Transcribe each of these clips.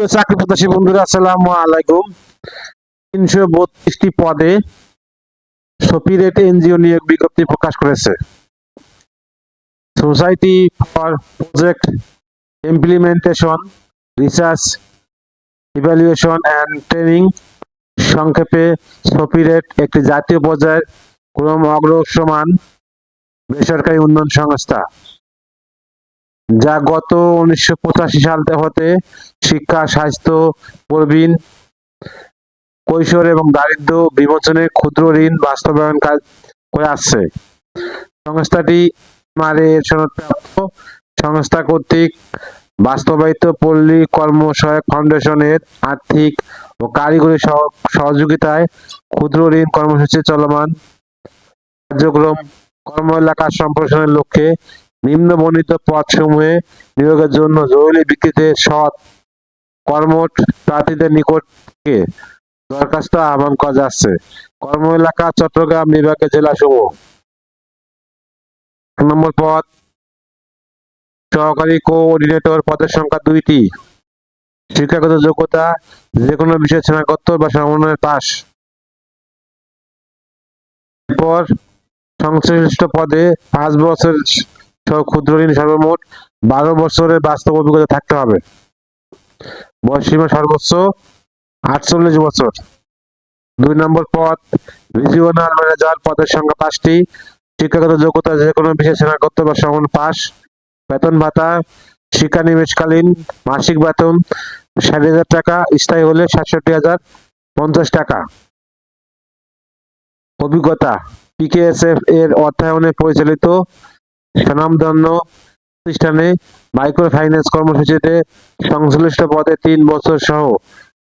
তো চাকরি প্রত্যাশী বন্ধুরা, আসসালামু আলাইকুম। 332টি পদে সপিরেট এনজিও নিয়োগ বিজ্ঞপ্তি প্রকাশ করেছে। Society for project implementation research evaluation and training, সংক্ষেপে সপিরেট, একটি জাতীয় পর্যায়ের ক্রম অগ্রসমান বেসরকারি উন্নয়ন সংস্থা যা গত 1985 সাল হতে শিক্ষা, স্বাস্থ্য, প্রবীণ, কৈশোর এবং দারিদ্র্য বিমোচনে ক্ষুদ্র ঋণ বাস্তবায়ন কাজ করে আসছে। সংস্থাটি এর সনদপ্রাপ্ত সংস্থা কর্তৃক বাস্তবায়িত পল্লী কর্মসহায়ক ফাউন্ডেশনের আর্থিক ও কারিগরি সহযোগিতায় ক্ষুদ্র ঋণ কর্মসূচি চলমান কার্যক্রম কর্ম এলাকা সম্প্রসারণের লক্ষ্যে নিম্নবর্ণিত পদসমূহে নিয়োগের জন্য জরুরি ভিত্তিতে সৎ কর্মঠ প্রার্থীদের নিকট থেকে দরখাস্ত আহ্বান করা যাচ্ছে। কর্ম এলাকা চট্টগ্রাম বিভাগের জেলাসমূহ। 1 নম্বর পদ সহকারী কোঅর্ডিনেটর, পদের সংখ্যা 2টি। শিক্ষাগত যোগ্যতা যে কোনো বিষয়ে স্নাতকোত্তর বা সমন্বয়ের পাস। এরপর সংশ্লিষ্ট পদে 5 বছর সহ ক্ষুদ্র ঋণ সর্বমোট 12 বছরের বাস্তব অভিজ্ঞতা থাকতে হবে। বয়সসীমা সর্বোচ্চ 48 বছর। 2 নম্বর পদ রিজিওনাল ম্যানেজার, পদের সংখ্যা 5টি। শিক্ষাগত যোগ্যতা যে কোনো বিষয়ে স্নাতকোত্তর বা সমমান পাস। বেতন ভাতা শিক্ষানিবেশকালীন মাসিক বেতন 60,000 টাকা, স্থায়ী হলে 67,050 টাকা। অভিজ্ঞতা পিকেএসএফ এর অর্থায়নে পরিচালিত স্বনামধন্য প্রতিষ্ঠানে মাইক্রো ফাইন্যান্স কর্মসূচিতে সংশ্লিষ্ট পদে 3 বছর সহ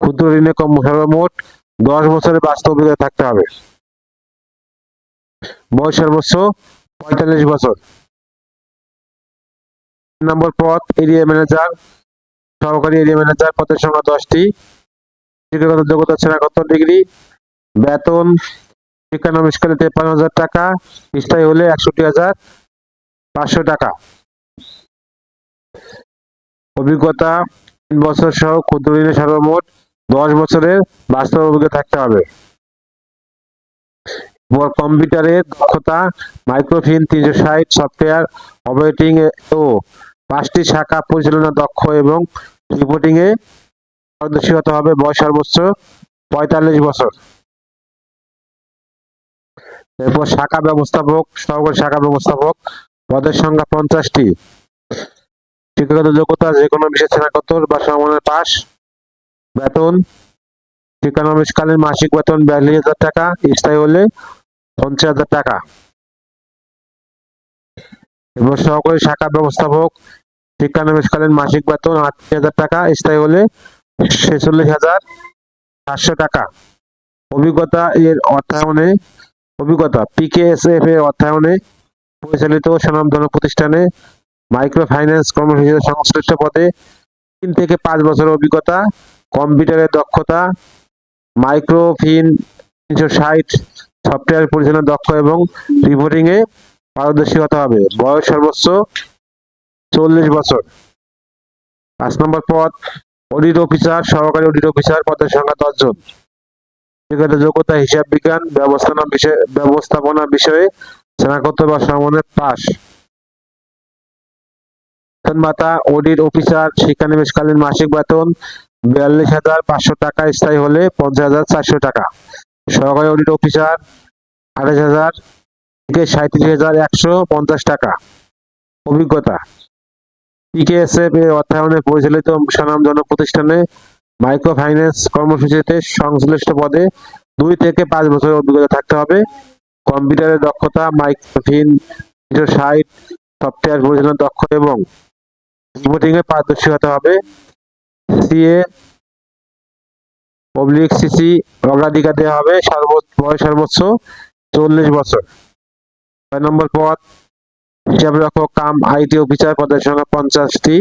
ক্ষুদ্র ঋণে সর্বমোট 10 বছরের বাস্তব অভিজ্ঞতা থাকতে হবে। বয়স সর্বোচ্চ 45 বছর। নম্বর পদ এরিয়া ম্যানেজার, সহকারী এরিয়া ম্যানেজার, পদের সংখ্যা 10টি। শিক্ষাগত যোগ্যতা স্নাতকোত্তর ডিগ্রি। বেতন শিক্ষানবিশকালে 53,000 টাকা, স্থায়ী হলে 61,500 টাকা। অভিজ্ঞতা 3 বছর সহ ক্ষুদ্র ঋণে সর্বমোট 10 বছরের বাস্তব অভিজ্ঞতা থাকতে হবে। কম্পিউটারের দক্ষতা মাইক্রোফিন 360, সফটওয়্যার অপারেটিং ও 5টি শাখা পরিচালনা দক্ষ এবং রিপোর্টিং এ পারদর্শী হতে হবে। বয়স সর্বোচ্চ 45 বছর। এরপর শাখা ব্যবস্থাপক, সহকারী শাখা ব্যবস্থাপক, পদের সংখ্যা 50টি। শিক্ষাগত যোগ্যতা যে কোনো বিষয়ে স্নাতকোত্তর বা সমমানের পাস। বেতন শিক্ষানবিশকালীন মাসিক বেতন 42,000 টাকা, স্থায়ী হলে 50,000 টাকা। এবার সহকারী শাখা ব্যবস্থাপক শিক্ষানবিশকালীন মাসিক বেতন 38,000 টাকা, স্থায়ী হলে 46,700 টাকা। অভিজ্ঞতা এর অর্থায়নে পিকেএসএফ এর অর্থায়নে পরিচালিত স্বনামধন্য প্রতিষ্ঠানে মাইক্রো ফাইন্যান্স কর্মসূচিতে সংশ্লিষ্ট পদে 3 থেকে 5 বছরের অভিজ্ঞতা। কম্পিউটারের দক্ষতা মাইক্রোফিন 360, সফটওয়্যার পরিচালনা দক্ষ এবং রিপোর্টিং এ পারদর্শী হতে হবে। বয়স সর্বোচ্চ 40 বছর। 5 নম্বর পদ অডিট অফিসার, সহকারী অডিট অফিসার, পদের সংখ্যা 10 জন। শিক্ষাগত যোগ্যতা হিসাব বিজ্ঞান ব্যবস্থাপনা বিষয়ে স্নাতকোত্তর বা সমমানের পাস। বেতন ভাতা অডিট অফিসার শিক্ষানিবেশকালীন মাসিক বেতন 42,500 টাকা, স্থায়ী হলে 50,400 টাকা। সহকারী অডিট অফিসার 28,000 থেকে 37,150 টাকা। অভিজ্ঞতা পিকেএসএফ এর অর্থায়নে পরিচালিত স্বনামধন্য প্রতিষ্ঠানে মাইক্রো ফাইন্যান্স কর্মসূচিতে সংশ্লিষ্ট পদে 2 থেকে 5 বছরের অভিজ্ঞতা থাকতে হবে। কম্পিউটারের দক্ষতা মাইক্রোফিন 360, সফটওয়্যার পরিচালনা দক্ষ এবং রিপোর্টিং এ পারদর্শী হতে হবে। CA/CC অগ্রাধিকার দেওয়া হবে। বয়স সর্বোচ্চ 40 বছর। 6 নম্বর পদ হিসাবরক্ষক কাম আইটি অফিসার, পদের সংখ্যা 50টি।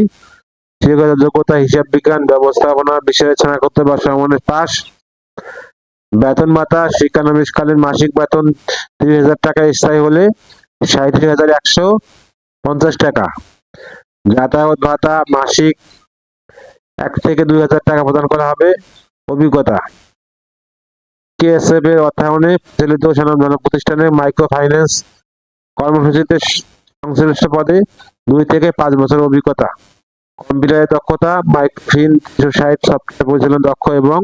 শিক্ষাগত যোগ্যতা হিসাব বিজ্ঞান ব্যবস্থাপনা বিষয়ে স্নাতকোত্তর বা সমমানের পাস। বেতন ভাতা শিক্ষানবিশকালীন মাসিক বেতন 30,000 টাকা, স্থায়ী হলে 37,150 টাকা। যাতায়াত ভাতা মাসিক 1 থেকে 2,000 টাকা প্রদান করা হবে। অভিজ্ঞতা কেএসএফ এর অর্থায়নে পরিচালিত স্বনামধন্য প্রতিষ্ঠানে মাইক্রো ফাইন্যান্স কর্মসূচিতে সংশ্লিষ্ট পদে 2 থেকে 5 বছর অভিজ্ঞতা। কম্পিউটারের দক্ষতা মাইক্রোফিন 360 সফটওয়্যার পরিচালনা দক্ষ এবং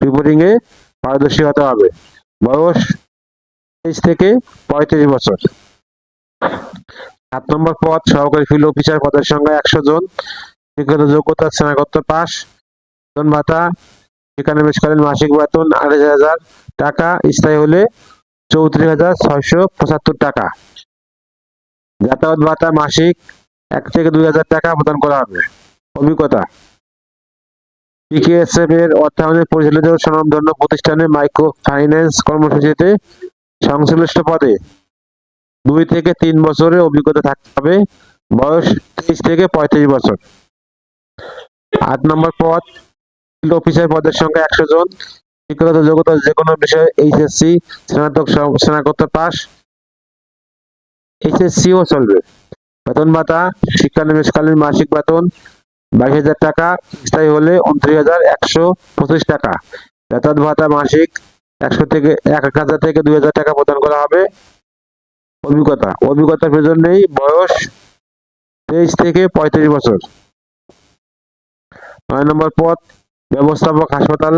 রিপোর্টিং এ পারদর্শী হতে হবে। বয়স 23 থেকে 35 বছর। 7 নম্বর পদ সহকারী ফিল্ড অফিসার পদের সংখ্যা 100 জন। শিক্ষাগত যোগ্যতা স্নাতকোত্তর পাস। বেতন ভাতা শিক্ষানবিশকালীন মাসিক বেতন 28,000 টাকা, স্থায়ী হলে 34,675 টাকা। যাতায়াত ভাতা মাসিক 1 থেকে 2,000 টাকা প্রদান করা হবে। অভিজ্ঞতা পিকেএসএফ এর অর্থায়নে পরিচালিত স্বনামধন্য প্রতিষ্ঠানে মাইক্রো ফাইন্যান্স কর্মসূচিতে সংশ্লিষ্ট পদে 2 থেকে 3 বছরের অভিজ্ঞতা থাকতে হবে। বয়স 23 থেকে 35 বছর। 8 নম্বর পদ ফিল্ড অফিসার পদের সংখ্যা 100 জন। শিক্ষাগত যোগ্যতা যে কোনো বিষয়ে এইচএসসি স্নাতকোত্তর পাস, এইচএসসিও চলবে। বেতন ভাতা শিক্ষানবিশকালীন মাসিক বেতন 22,000 টাকা, স্থায়ী হলে 29,125 টাকা। যাতায়াত ভাতা মাসিক 1,000 থেকে 2,000 টাকা প্রদান করা হবে। অভিজ্ঞতার প্রয়োজন নেই। বয়স 23 থেকে 35 বছর। 9 নম্বর পদ ব্যবস্থাপক হাসপাতাল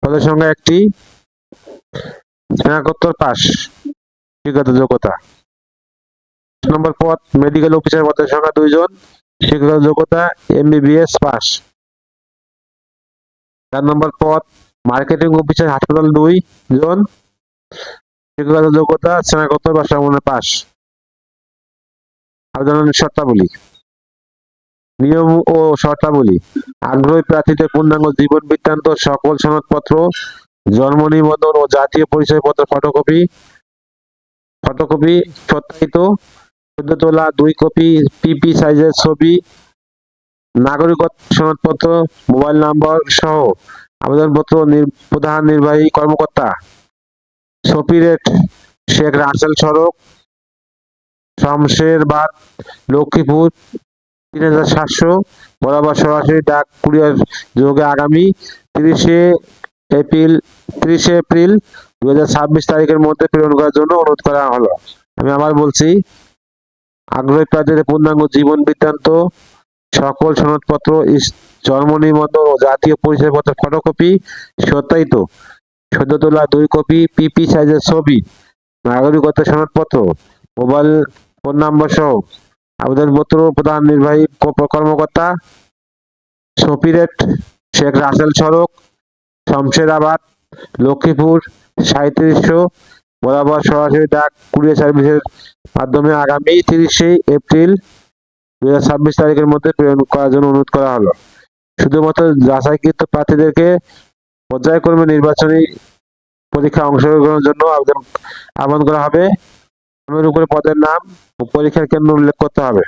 পদের সংখ্যা 1টি, স্নাতকোত্তর পাস শিক্ষাগত যোগ্যতা। 10 নম্বর পদ মেডিকেল অফিসার পদের সংখ্যা 2 জন। শিক্ষাগত যোগ্যতা এমবিবিএস পাস। 4 নম্বর পদ মার্কেটিং অফিসার হাসপাতাল 2 জন। শিক্ষাগত যোগ্যতা স্নাতকোত্তর বা সমমানের পাস। আবেদনের শর্তাবলী নিয়ম ও শর্তাবলী আগ্রহী প্রার্থীদের পূর্ণাঙ্গ জীবন বৃত্তান্ত, সকল সনদপত্র, জন্ম নিবন্ধন ও জাতীয় পরিচয়পত্র ফটোকপি সত্যায়িত 14 তোলা 2 কপি পিপি সাইজের ছবি, নাগরিকত্ব সনদপত্র, মোবাইল নম্বর সহ আবেদনপত্র প্রধান নির্বাহী কর্মকর্তা, সপিরেট, শেখ রাসেল সড়ক, শমশেরবাদ, লক্ষ্মীপুর 3,700 বরাবর সরাসরি ডাক কুরিয়ার যোগে আগামী 30 এপ্রিল 2026 তারিখের মধ্যে প্রেরণ করার জন্য অনুরোধ করা হলো। আমি আবার বলছি, আগ্রহী প্রার্থীদের পূর্ণাঙ্গ জীবন বৃত্তান্ত, সকল সনদপত্র, জন্ম নিবন্ধন ও জাতীয় পরিচয়পত্র ফটোকপি সত্যায়িত 14 তোলা 2 কপি পিপি সাইজের ছবি, নাগরিকত্ব সনদপত্র, মোবাইল ফোন নাম্বার সহ আবেদনপত্র প্রধান নির্বাহী কর্মকর্তা, সপিরেট, শেখ রাসেল সড়ক, শমশেরাবাদ, লক্ষ্মীপুর 3700 বরাবর সরাসরি ডাক কুরিয়ার সার্ভিসের মাধ্যমে আগামী 30 এপ্রিল 2026 তারিখের মধ্যে প্রেরণ করার জন্য অনুরোধ করা হলো। শুধুমাত্র যাচাইকৃত প্রার্থীদেরকে পর্যায়ক্রমে নির্বাচনী পরীক্ষা অংশগ্রহণের জন্য আহ্বান করা হবে। নামের উপরে পদের নাম ও পরীক্ষার কেন্দ্র উল্লেখ করতে হবে।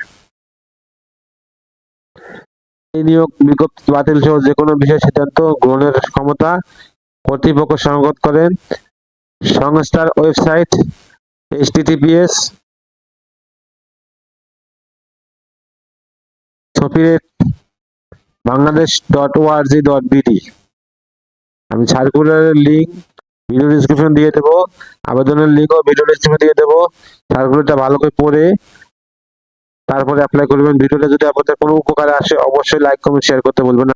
এই নিয়োগ বিজ্ঞপ্তি বাতিল সহ যে কোনো বিষয়ে সিদ্ধান্ত গ্রহণের ক্ষমতা কর্তৃপক্ষ সংগত করেন। সংস্থার ওয়েবসাইট https://sopiretbangladesh.org.bd। আমি সার্কুলারের লিঙ্ক ভিডিও ডেসক্রিপশন দিয়ে দেবো, আবেদনের লিঙ্কও ভিডিও ডেসক্রিপশন দিয়ে দেবো। সার্কুলারটা ভালো করে পড়ে তারপরে অ্যাপ্লাই করবেন। ভিডিওটা যদি আপনাদের কোনো উপকারে আসে অবশ্যই লাইক কমেন্ট শেয়ার করতে বলবেন না।